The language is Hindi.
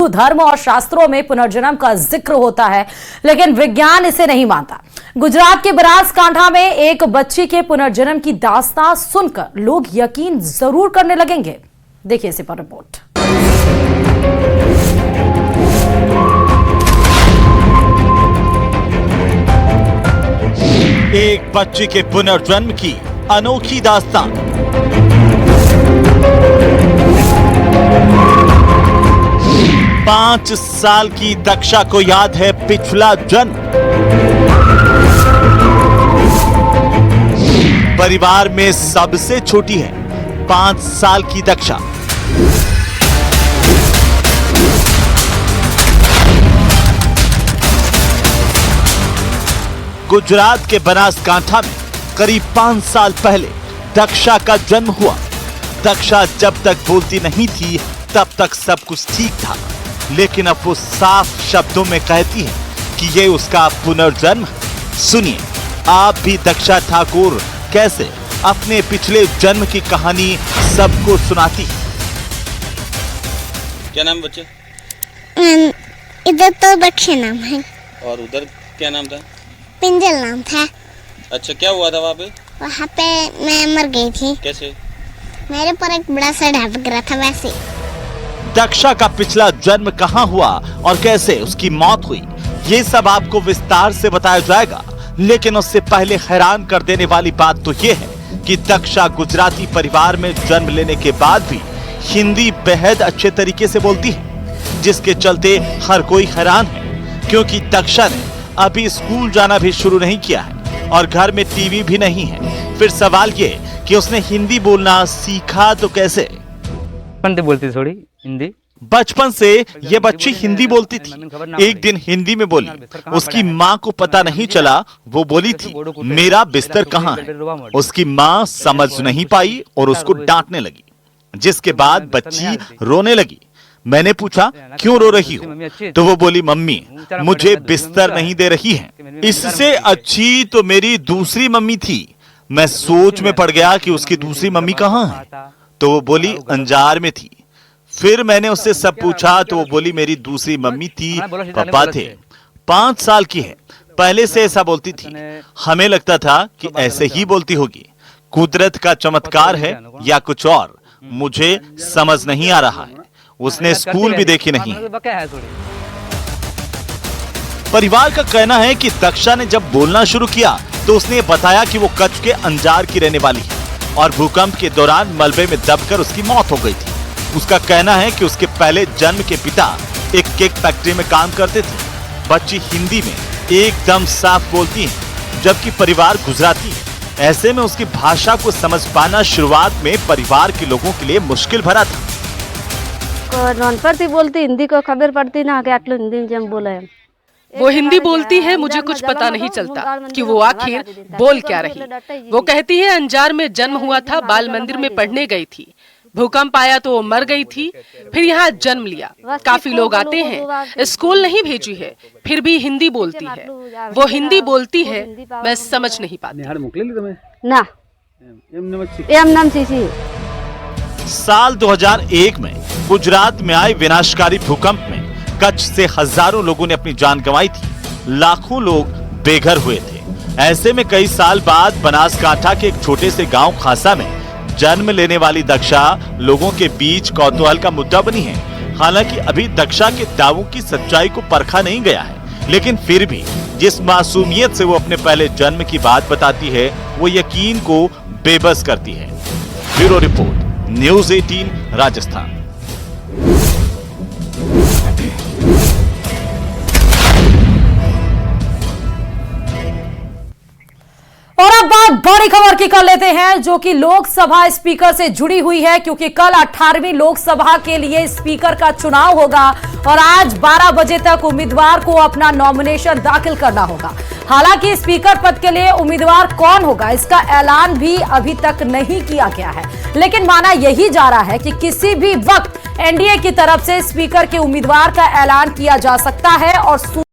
धर्म और शास्त्रों में पुनर्जन्म का जिक्र होता है, लेकिन विज्ञान इसे नहीं मानता। गुजरात के बनासकांठा में एक बच्ची के पुनर्जन्म की दास्तां सुनकर लोग यकीन जरूर करने लगेंगे। देखिए इसी पर रिपोर्ट। एक बच्ची के पुनर्जन्म की अनोखी दास्तां। पांच साल की दक्षा को याद है पिछला जन्म। परिवार में सबसे छोटी है 5 साल की दक्षा। गुजरात के बनासकांठा में करीब 5 साल पहले दक्षा का जन्म हुआ। दक्षा जब तक बोलती नहीं थी तब तक सब कुछ ठीक था, लेकिन अब वो साफ शब्दों में कहती है कि ये उसका पुनर्जन्म है। सुनिए आप भी दक्षा ठाकुर कैसे अपने पिछले जन्म की कहानी सबको सुनाती है। क्या नाम बच्चे? इधर तो दक्षा नाम है और उधर क्या नाम था? पिंजल नाम था। अच्छा, क्या हुआ था वहाँ पे? वहाँ पे मैं मर गई थी। कैसे? मेरे पर एक बड़ा सा ढाप गिरा था वैसे। दक्षा का पिछला जन्म कहाँ हुआ और कैसे उसकी मौत हुई, ये सब आपको विस्तार से बताया जाएगा। लेकिन उससे पहले हैरान कर देने वाली बात तो ये है कि दक्षा गुजराती परिवार में जन्म लेने के बाद भी हिंदी बेहद अच्छे तरीके से बोलती है, जिसके चलते हर कोई हैरान है, क्योंकि दक्षा ने अभी स्कूल जाना भी शुरू नहीं किया है और घर में टीवी भी नहीं है। फिर सवाल ये कि उसने हिंदी बोलना सीखा तो कैसे? बोलती थोड़ी हिंदी। बचपन से ये बच्ची हिंदी बोलती थी। एक दिन हिंदी में बोली, उसकी माँ को पता नहीं चला। वो बोली थी मेरा बिस्तर कहाँ है। उसकी माँ समझ नहीं पाई और उसको डांटने लगी, जिसके बाद बच्ची रोने लगी। मैंने पूछा क्यों रो रही हो, तो वो बोली मम्मी मुझे बिस्तर नहीं दे रही है। इससे अच्छी तो मेरी दूसरी मम्मी थी। मैं सोच में पड़ गया कि उसकी दूसरी मम्मी कहाँ है, तो वो बोली अंजार में थी। फिर मैंने उससे सब पूछा तो वो बोली मेरी दूसरी मम्मी थी, पापा थे। 5 साल की है, पहले से ऐसा बोलती थी। हमें लगता था कि ऐसे ही बोलती होगी। कुदरत का चमत्कार है या कुछ और, मुझे समझ नहीं आ रहा है। उसने स्कूल भी देखी नहीं। परिवार का कहना है कि दक्षा ने जब बोलना शुरू किया तो उसने बताया कि वो कच्छ के अंजार की रहने वाली है और भूकंप के दौरान मलबे में दबकर उसकी मौत हो गई थी। उसका कहना है कि उसके पहले जन्म के पिता एक केक फैक्ट्री में काम करते थे। बच्ची हिंदी में एकदम साफ बोलती है, जबकि परिवार गुजराती है। ऐसे में उसकी भाषा को समझ पाना शुरुआत में परिवार के लोगों के लिए मुश्किल भरा था। नॉनपढ़ती बोलती, हिंदी को खबर पड़ती ना कि आटलो हिंदी में जब बोले। वो हिंदी बोलती है, मुझे कुछ पता नहीं चलता कि वो आखिर बोल क्या रही। वो कहती है अंजार में जन्म हुआ था, बाल मंदिर में पढ़ने गई थी, भूकंप आया तो वो मर गई थी, फिर यहाँ जन्म लिया। काफी लोग आते हैं, स्कूल नहीं भेजी है, फिर भी हिंदी बोलती है। वो हिंदी बोलती है, मैं समझ नहीं पाती। ना साल 2001 में गुजरात में आए विनाशकारी भूकंप में कच्छ से हजारों लोगों ने अपनी जान गंवाई थी। लाखों लोग बेघर हुए थे। ऐसे में कई साल बाद बनासकांठा के एक छोटे से गांव खासा में जन्म लेने वाली दक्षा लोगों के बीच कौतूहल का मुद्दा बनी है। हालांकि अभी दक्षा के दावों की सच्चाई को परखा नहीं गया है, लेकिन फिर भी जिस मासूमियत से वो अपने पहले जन्म की बात बताती है वो यकीन को बेबस करती है। Bureau report, news 18 Rajasthan. और अब बात बड़ी खबर की कर लेते हैं, जो कि लोकसभा स्पीकर से जुड़ी हुई है, क्योंकि कल 18वीं लोकसभा के लिए स्पीकर का चुनाव होगा और आज 12 बजे तक उम्मीदवार को अपना नॉमिनेशन दाखिल करना होगा। हालांकि स्पीकर पद के लिए उम्मीदवार कौन होगा इसका ऐलान भी अभी तक नहीं किया गया है, लेकिन माना यही जा रहा है कि किसी भी वक्त एनडीए की तरफ से स्पीकर के उम्मीदवार का ऐलान किया जा सकता है और